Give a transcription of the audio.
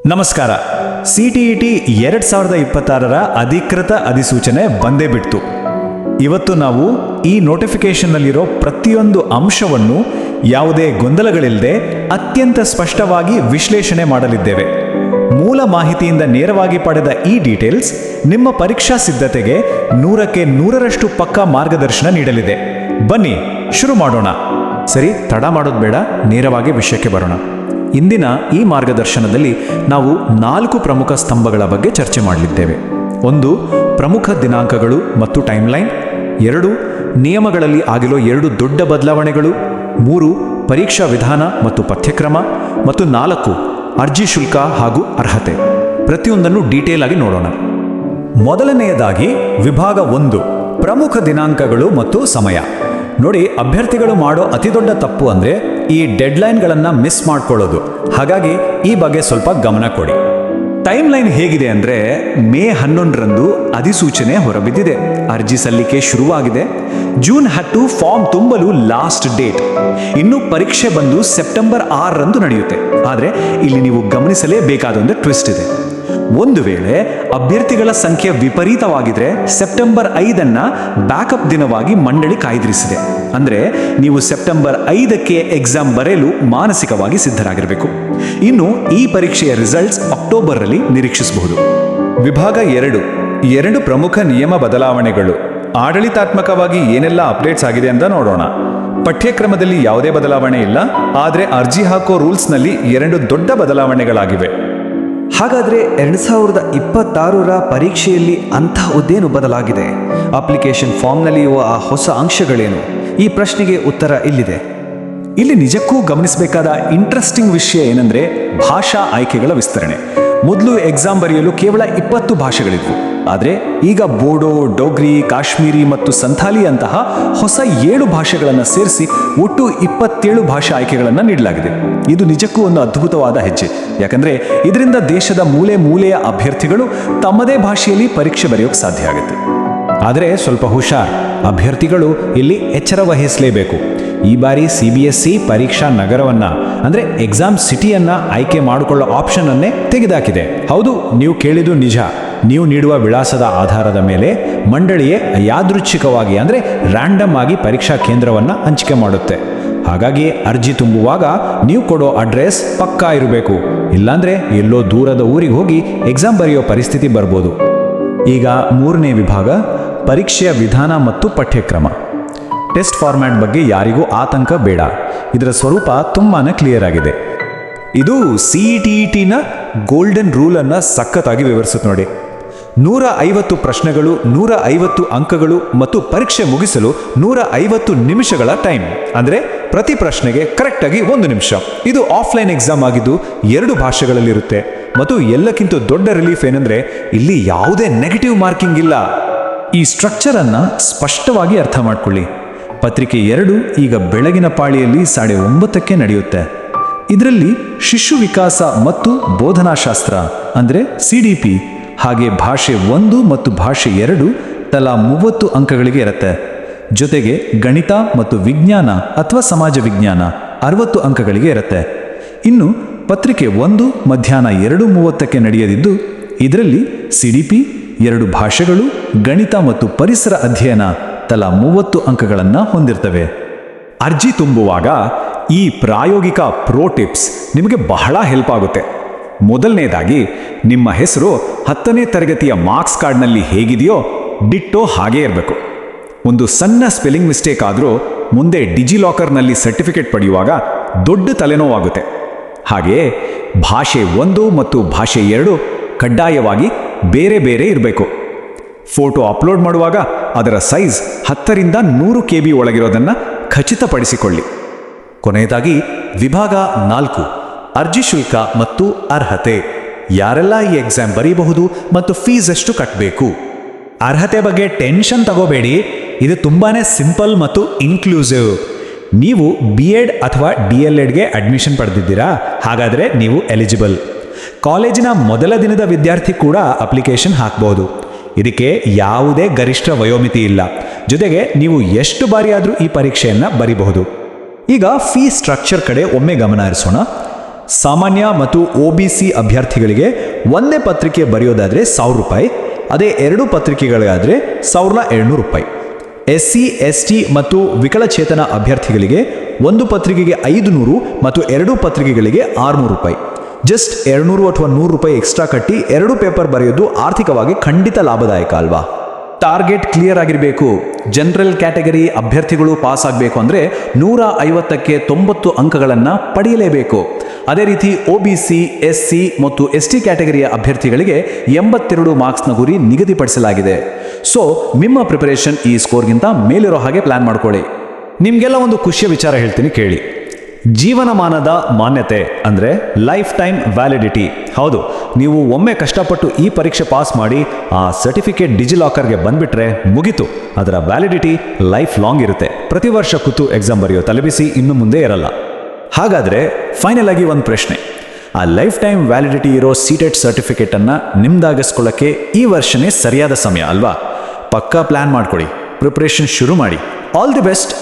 ನಮಸ್ಕಾರ. CTET 2026ರ ಅಧಿಕೃತ ಅಧಿಸೂಚನೆ ಬಂದೇ ಬಿಡ್ತು. ಇವತ್ತು ನಾವು ಈ ನೋಟಿಫಿಕೇಶನ್ನಲ್ಲಿರೋ ಪ್ರತಿಯೊಂದು ಅಂಶವನ್ನು ಯಾವುದೇ ಗೊಂದಲಗಳಿಲ್ಲದೆ ಅತ್ಯಂತ ಸ್ಪಷ್ಟವಾಗಿ ವಿಶ್ಲೇಷಣೆ ಮಾಡಲಿದ್ದೇವೆ. ಮೂಲ ಮಾಹಿತಿಯಿಂದ ನೇರವಾಗಿ ಪಡೆದ ಈ ಡೀಟೇಲ್ಸ್ ನಿಮ್ಮ ಪರೀಕ್ಷಾ ಸಿದ್ಧತೆಗೆ 100ಕ್ಕೆ 100ರಷ್ಟು ಪಕ್ಕಾ ಮಾರ್ಗದರ್ಶನ ನೀಡಲಿದೆ. ಬನ್ನಿ ಶುರು ಮಾಡೋಣ. ಸರಿ, ತಡ ಮಾಡೋದು ಬೇಡ, ನೇರವಾಗಿ ವಿಷಯಕ್ಕೆ ಬರೋಣ. ಇಂದಿನ ಈ ಮಾರ್ಗದರ್ಶನದಲ್ಲಿ ನಾವು 4 ಪ್ರಮುಖ ಸ್ತಂಭಗಳ ಬಗ್ಗೆ ಚರ್ಚೆ ಮಾಡಲಿದ್ದೇವೆ. 1. ಪ್ರಮುಖ ದಿನಾಂಕಗಳು ಮತ್ತು ಟೈಮ್ಲೈನ್. 2. ನಿಯಮಗಳಲ್ಲಿ ಆಗಿರೋ 2 ದೊಡ್ಡ ಬದಲಾವಣೆಗಳು. 3. ಪರೀಕ್ಷಾ ವಿಧಾನ ಮತ್ತು ಪಠ್ಯಕ್ರಮ. ಮತ್ತು 4. ಅರ್ಜಿ ಶುಲ್ಕ ಹಾಗೂ ಅರ್ಹತೆ. ಪ್ರತಿಯೊಂದನ್ನು ಡೀಟೇಲ್ ಆಗಿ ನೋಡೋಣ. ಮೊದಲನೆಯದಾಗಿ ವಿಭಾಗ 1, ಪ್ರಮುಖ ದಿನಾಂಕಗಳು ಮತ್ತು ಸಮಯ. ನೋಡಿ, ಅಭ್ಯರ್ಥಿಗಳು ಮಾಡೋ ಅತಿ ದೊಡ್ಡ ತಪ್ಪು ಅಂದರೆ ಈ ಡೆಡ್ಲೈನ್ಗಳನ್ನು ಮಿಸ್ ಮಾಡ್ಕೊಳ್ಳೋದು. ಹಾಗಾಗಿ ಈ ಬಗ್ಗೆ ಸ್ವಲ್ಪ ಗಮನ ಕೊಡಿ. ಟೈಮ್ ಲೈನ್ ಹೇಗಿದೆ ಅಂದರೆ, ಮೇ 11ರಂದು ಅಧಿಸೂಚನೆ ಹೊರಬಿದ್ದಿದೆ. ಅರ್ಜಿ ಸಲ್ಲಿಕೆ ಶುರುವಾಗಿದೆ. ಜೂನ್ 10 ಫಾರ್ಮ್ ತುಂಬಲು ಲಾಸ್ಟ್ ಡೇಟ್. ಇನ್ನು ಪರೀಕ್ಷೆ ಬಂದು ಸೆಪ್ಟೆಂಬರ್ 6ರಂದು ನಡೆಯುತ್ತೆ. ಆದರೆ ಇಲ್ಲಿ ನೀವು ಗಮನಿಸಲೇಬೇಕಾದ ಒಂದು ಟ್ವಿಸ್ಟ್ ಇದೆ. ಒಂದು ವೇಳೆ ಅಭ್ಯರ್ಥಿಗಳ ಸಂಖ್ಯೆ ವಿಪರೀತವಾಗಿದ್ರೆ ಸೆಪ್ಟೆಂಬರ್ 5ಅನ್ನ ಬ್ಯಾಕಪ್ ದಿನವಾಗಿ ಮಂಡಳಿ ಕಾಯ್ದಿರಿಸಿದೆ. ಅಂದರೆ ನೀವು ಸೆಪ್ಟೆಂಬರ್ 5ಕ್ಕೆ ಎಕ್ಸಾಮ್ ಬರೆಯಲು ಮಾನಸಿಕವಾಗಿ ಸಿದ್ಧರಾಗಿರಬೇಕು. ಇನ್ನು ಈ ಪರೀಕ್ಷೆಯ ರಿಸಲ್ಟ್ಸ್ ಅಕ್ಟೋಬರ್ನಲ್ಲಿ ನಿರೀಕ್ಷಿಸಬಹುದು. ವಿಭಾಗ 2 ಪ್ರಮುಖ ನಿಯಮ ಬದಲಾವಣೆಗಳು. ಆಡಳಿತಾತ್ಮಕವಾಗಿ ಏನೆಲ್ಲ ಅಪ್ಡೇಟ್ಸ್ ಆಗಿದೆ ಅಂತ ನೋಡೋಣ. ಪಠ್ಯಕ್ರಮದಲ್ಲಿ ಯಾವುದೇ ಬದಲಾವಣೆ ಇಲ್ಲ, ಆದರೆ ಅರ್ಜಿ ಹಾಕೋ ರೂಲ್ಸ್ನಲ್ಲಿ 2 ದೊಡ್ಡ ಬದಲಾವಣೆಗಳಾಗಿವೆ. ಹಾಗಾದರೆ 2026ರ ಪರೀಕ್ಷೆಯಲ್ಲಿ ಅಂತಹದ್ದೇನು ಬದಲಾಗಿದೆ? ಅಪ್ಲಿಕೇಶನ್ ಫಾರ್ಮ್ನಲ್ಲಿರುವ ಆ ಹೊಸ ಅಂಶಗಳೇನು? ಈ ಪ್ರಶ್ನೆಗೆ ಉತ್ತರ ಇಲ್ಲಿದೆ. ಇಲ್ಲಿ ನಿಜಕ್ಕೂ ಗಮನಿಸಬೇಕಾದ ಇಂಟ್ರೆಸ್ಟಿಂಗ್ ವಿಷಯ ಏನಂದ್ರೆ ಭಾಷಾ ಆಯ್ಕೆಗಳ ವಿಸ್ತರಣೆ. ಮೊದಲು ಎಕ್ಸಾಮ್ ಬರೆಯಲು ಕೇವಲ 20 ಭಾಷೆಗಳಿದ್ವು. ಆದರೆ ಈಗ ಬೋಡೋ, ಡೋಗ್ರಿ, ಕಾಶ್ಮೀರಿ ಮತ್ತು ಸಂಥಾಲಿ ಅಂತಹ ಹೊಸ 7 ಭಾಷೆಗಳನ್ನು ಸೇರಿಸಿ ಒಟ್ಟು 27 ಭಾಷಾ ಆಯ್ಕೆಗಳನ್ನು ನೀಡಲಾಗಿದೆ. ಇದು ನಿಜಕ್ಕೂ ಒಂದು ಅದ್ಭುತವಾದ ಹೆಜ್ಜೆ. ಯಾಕಂದ್ರೆ ಇದರಿಂದ ದೇಶದ ಮೂಲೆ ಮೂಲೆಯ ಅಭ್ಯರ್ಥಿಗಳು ತಮ್ಮದೇ ಭಾಷೆಯಲ್ಲಿ ಪರೀಕ್ಷೆ ಬರೆಯೋಕೆ ಸಾಧ್ಯ ಆಗುತ್ತೆ. ಆದರೆ ಸ್ವಲ್ಪ ಹುಷಾರ್, ಅಭ್ಯರ್ಥಿಗಳು ಇಲ್ಲಿ ಎಚ್ಚರ ವಹಿಸಲೇಬೇಕು. ಈ ಬಾರಿ CBSE ಪರೀಕ್ಷಾ ನಗರವನ್ನ ಅಂದರೆ ಎಕ್ಸಾಮ್ ಸಿಟಿಯನ್ನ ಆಯ್ಕೆ ಮಾಡಿಕೊಳ್ಳೋ ಆಪ್ಷನ್ ಅನ್ನೇ ತೆಗೆದಾಕಿದೆ. ಹೌದು, ನೀವು ಕೇಳಿದ್ದು ನಿಜ. ನೀವು ನೀಡುವ ವಿಳಾಸದ ಆಧಾರದ ಮೇಲೆ ಮಂಡಳಿಯೇ ಯಾದೃಚ್ಛಿಕವಾಗಿ ಅಂದರೆ ರ್ಯಾಂಡಮ್ ಆಗಿ ಪರೀಕ್ಷಾ ಕೇಂದ್ರವನ್ನ ಹಂಚಿಕೆ ಮಾಡುತ್ತೆ. ಹಾಗಾಗಿ ಅರ್ಜಿ ತುಂಬುವಾಗ ನೀವು ಕೊಡೋ ಅಡ್ರೆಸ್ ಪಕ್ಕಾ ಇರಬೇಕು. ಇಲ್ಲಾಂದ್ರೆ ಎಲ್ಲೋ ದೂರದ ಊರಿಗೆ ಹೋಗಿ ಎಕ್ಸಾಮ್ ಬರೆಯೋ ಪರಿಸ್ಥಿತಿ ಬರ್ಬೋದು. ಈಗ 3ನೇ ವಿಭಾಗ, ಪರೀಕ್ಷೆಯ ವಿಧಾನ ಮತ್ತು ಪಠ್ಯಕ್ರಮ. ಟೆಸ್ಟ್ ಫಾರ್ಮ್ಯಾಟ್ ಬಗ್ಗೆ ಯಾರಿಗೂ ಆತಂಕ ಬೇಡ. ಇದರ ಸ್ವರೂಪ ತುಂಬಾನೇ ಕ್ಲಿಯರ್ ಆಗಿದೆ. ಇದು CTETನ ಗೋಲ್ಡನ್ ರೂಲ್ ಅನ್ನ ಸಖತ್ತಾಗಿ ವಿವರಿಸುತ್ತೆ ನೋಡಿ. 150 ಪ್ರಶ್ನೆಗಳು, 150 ಅಂಕಗಳು ಮತ್ತು ಪರೀಕ್ಷೆ ಮುಗಿಸಲು 150 ನಿಮಿಷಗಳ ಟೈಮ್. ಅಂದರೆ ಪ್ರತಿ ಪ್ರಶ್ನೆಗೆ ಕರೆಕ್ಟಾಗಿ 1 ನಿಮಿಷ. ಇದು ಆಫ್ಲೈನ್ ಎಕ್ಸಾಮ್ ಆಗಿದ್ದು 2 ಭಾಷೆಗಳಲ್ಲಿರುತ್ತೆ. ಮತ್ತು ಎಲ್ಲಕ್ಕಿಂತ ದೊಡ್ಡ ರಿಲೀಫ್ ಏನಂದ್ರೆ ಇಲ್ಲಿ ಯಾವುದೇ ನೆಗೆಟಿವ್ ಮಾರ್ಕಿಂಗ್ ಇಲ್ಲ. ಈ ಸ್ಟ್ರಕ್ಚರ್ ಅನ್ನ ಸ್ಪಷ್ಟವಾಗಿ ಅರ್ಥ ಮಾಡ್ಕೊಳ್ಳಿ. ಪತ್ರಿಕೆ 2 ಈಗ ಬೆಳಗಿನ ಪಾಳಿಯಲ್ಲಿ 9:30ಕ್ಕೆ ನಡೆಯುತ್ತೆ. ಇದರಲ್ಲಿ ಶಿಶು ವಿಕಾಸ ಮತ್ತು ಬೋಧನಾಶಾಸ್ತ್ರ ಅಂದರೆ CDP, ಹಾಗೆ ಭಾಷೆ 1 ಮತ್ತು ಭಾಷೆ 2 ತಲಾ 30 ಅಂಕಗಳಿಗೆ ಇರುತ್ತೆ. ಜೊತೆಗೆ ಗಣಿತ ಮತ್ತು ವಿಜ್ಞಾನ ಅಥವಾ ಸಮಾಜ ವಿಜ್ಞಾನ 60 ಅಂಕಗಳಿಗೆ ಇರುತ್ತೆ. ಇನ್ನು ಪತ್ರಿಕೆ 1 ಮಧ್ಯಾಹ್ನ 2:30ಕ್ಕೆ ನಡೆಯದಿದ್ದು ಇದರಲ್ಲಿ CDP, 2 ಭಾಷೆಗಳು, ಗಣಿತ ಮತ್ತು ಪರಿಸರ ಅಧ್ಯಯನ ತಲಾ 30 ಅಂಕಗಳನ್ನು ಹೊಂದಿರ್ತವೆ. ಅರ್ಜಿ ತುಂಬುವಾಗ ಈ ಪ್ರಾಯೋಗಿಕ ಪ್ರೋ ಟಿಪ್ಸ್ ನಿಮಗೆ ಬಹಳ ಹೆಲ್ಪ್ ಆಗುತ್ತೆ. ಮೊದಲನೇದಾಗಿ, ನಿಮ್ಮ ಹೆಸರು 10ನೇ ತರಗತಿಯ ಮಾರ್ಕ್ಸ್ ಕಾರ್ಡ್ನಲ್ಲಿ ಹೇಗಿದೆಯೋ ಡಿಟ್ಟೋ ಹಾಗೇ ಇರಬೇಕು. ಒಂದು ಸಣ್ಣ ಸ್ಪೆಲ್ಲಿಂಗ್ ಮಿಸ್ಟೇಕ್ ಆದರೂ ಮುಂದೆ ಡಿಜಿಲಾಕರ್ನಲ್ಲಿ ಸರ್ಟಿಫಿಕೇಟ್ ಪಡೆಯುವಾಗ ದೊಡ್ಡ ತಲೆನೋವಾಗುತ್ತೆ. ಹಾಗೆಯೇ ಭಾಷೆ 1 ಮತ್ತು ಭಾಷೆ 2 ಕಡ್ಡಾಯವಾಗಿ ಬೇರೆ ಬೇರೆ ಇರಬೇಕು. ಫೋಟೋ ಅಪ್ಲೋಡ್ ಮಾಡುವಾಗ ಅದರ ಸೈಜ್ 10ರಿಂದ 100 KB ಒಳಗಿರೋದನ್ನು ಖಚಿತಪಡಿಸಿಕೊಳ್ಳಿ. ಕೊನೆಯದಾಗಿ ವಿಭಾಗ 4, ಅರ್ಜಿ ಶುಲ್ಕ ಮತ್ತು ಅರ್ಹತೆ. ಯಾರೆಲ್ಲ ಈ ಎಕ್ಸಾಮ್ ಬರೀಬಹುದು ಮತ್ತು ಫೀಸ್ ಎಷ್ಟು ಕಟ್ಟಬೇಕು? ಅರ್ಹತೆ ಬಗ್ಗೆ ಟೆನ್ಷನ್ ತಗೋಬೇಡಿ. ಇದು ತುಂಬಾನೇ ಸಿಂಪಲ್ ಮತ್ತು ಇನ್ಕ್ಲೂಸಿವ್. ನೀವು BEd ಅಥವಾ DLEdಗೆ ಅಡ್ಮಿಷನ್ ಪಡೆದಿದ್ದೀರಾ? ಹಾಗಾದರೆ ನೀವು ಎಲಿಜಿಬಲ್. ಕಾಲೇಜಿನ ಮೊದಲ ದಿನದ ವಿದ್ಯಾರ್ಥಿ ಕೂಡ ಅಪ್ಲಿಕೇಶನ್ ಹಾಕಬಹುದು. ಇದಕ್ಕೆ ಯಾವುದೇ ಗರಿಷ್ಠ ವಯೋಮಿತಿ ಇಲ್ಲ. ಜೊತೆಗೆ ನೀವು ಎಷ್ಟು ಬಾರಿ ಆದರೂ ಈ ಪರೀಕ್ಷೆಯನ್ನು ಬರೀಬಹುದು. ಈಗ ಫೀ ಸ್ಟ್ರಕ್ಚರ್ ಕಡೆ ಒಮ್ಮೆ ಗಮನ ಹರಿಸೋಣ. ಸಾಮಾನ್ಯ ಮತ್ತು OBC ಅಭ್ಯರ್ಥಿಗಳಿಗೆ ಒಂದೇ ಪತ್ರಿಕೆ ಬರೆಯೋದಾದರೆ 1,000 ರೂಪಾಯಿ, ಅದೇ 2 ಪತ್ರಿಕೆಗಳಾದರೆ 1,700 ರೂಪಾಯಿ. SC, ST ಮತ್ತು ವಿಕಲಚೇತನ ಅಭ್ಯರ್ಥಿಗಳಿಗೆ ಒಂದು ಪತ್ರಿಕೆಗೆ 500 ಮತ್ತು 2 ಪತ್ರಿಕೆಗಳಿಗೆ 600 ರೂಪಾಯಿ. ಜಸ್ಟ್ 200 ಅಥವಾ 100 ರೂಪಾಯಿ ಎಕ್ಸ್ಟ್ರಾ ಕಟ್ಟಿ 2 ಪೇಪರ್ ಬರೆಯೋದು ಆರ್ಥಿಕವಾಗಿ ಖಂಡಿತ ಲಾಭದಾಯಕ ಅಲ್ವಾ? ಟಾರ್ಗೆಟ್ ಕ್ಲಿಯರ್ ಆಗಿರಬೇಕು. ಜನರಲ್ ಕ್ಯಾಟಗರಿ ಅಭ್ಯರ್ಥಿಗಳು ಪಾಸ್ ಆಗಬೇಕು ಅಂದರೆ 150ಕ್ಕೆ 90 ಅಂಕಗಳನ್ನು ಪಡೆಯಲೇಬೇಕು. ಅದೇ ರೀತಿ OBC, SC ಮತ್ತು ST ಕ್ಯಾಟಗರಿಯ ಅಭ್ಯರ್ಥಿಗಳಿಗೆ 82 ಮಾರ್ಕ್ಸ್ನ ಗುರಿ ನಿಗದಿಪಡಿಸಲಾಗಿದೆ. ಸೊ ನಿಮ್ಮ ಪ್ರಿಪರೇಷನ್ ಈ ಸ್ಕೋರ್ಗಿಂತ ಮೇಲಿರೋ ಹಾಗೆ ಪ್ಲಾನ್ ಮಾಡ್ಕೊಳ್ಳಿ. ನಿಮಗೆಲ್ಲ ಒಂದು ಖುಷಿಯ ವಿಚಾರ ಹೇಳ್ತೀನಿ ಕೇಳಿ. ಜೀವನಮಾನದ ಮಾನ್ಯತೆ ಅಂದರೆ ಲೈಫ್ ಟೈಮ್ ವ್ಯಾಲಿಡಿಟಿ. ಹೌದು, ನೀವು ಒಮ್ಮೆ ಕಷ್ಟಪಟ್ಟು ಈ ಪರೀಕ್ಷೆ ಪಾಸ್ ಮಾಡಿ ಆ ಸರ್ಟಿಫಿಕೇಟ್ ಡಿಜಿಲಾಕರ್ಗೆ ಬಂದ್ಬಿಟ್ರೆ ಮುಗೀತು. ಅದರ ವ್ಯಾಲಿಡಿಟಿ ಲೈಫ್ ಲಾಂಗ್ ಇರುತ್ತೆ. ಪ್ರತಿ ವರ್ಷ ಕೂತು ಎಕ್ಸಾಮ್ ಬರೆಯೋ ತಲೆಬಿಸಿ ಇನ್ನು ಮುಂದೆ ಇರಲ್ಲ. ಹಾಗಾದರೆ ಫೈನಲ್ ಆಗಿ ಒಂದು ಪ್ರಶ್ನೆ, ಆ ಲೈಫ್ ಟೈಮ್ ವ್ಯಾಲಿಡಿಟಿ ಇರೋ CTET ಸರ್ಟಿಫಿಕೇಟನ್ನು ನಿಮ್ದಾಗಿಸ್ಕೊಳ್ಳೋಕ್ಕೆ ಈ ವರ್ಷನೇ ಸರಿಯಾದ ಸಮಯ ಅಲ್ವಾ? ಪಕ್ಕಾ ಪ್ಲ್ಯಾನ್ ಮಾಡ್ಕೊಳ್ಳಿ, ಪ್ರಿಪ್ರೇಷನ್ ಶುರು ಮಾಡಿ. All the best.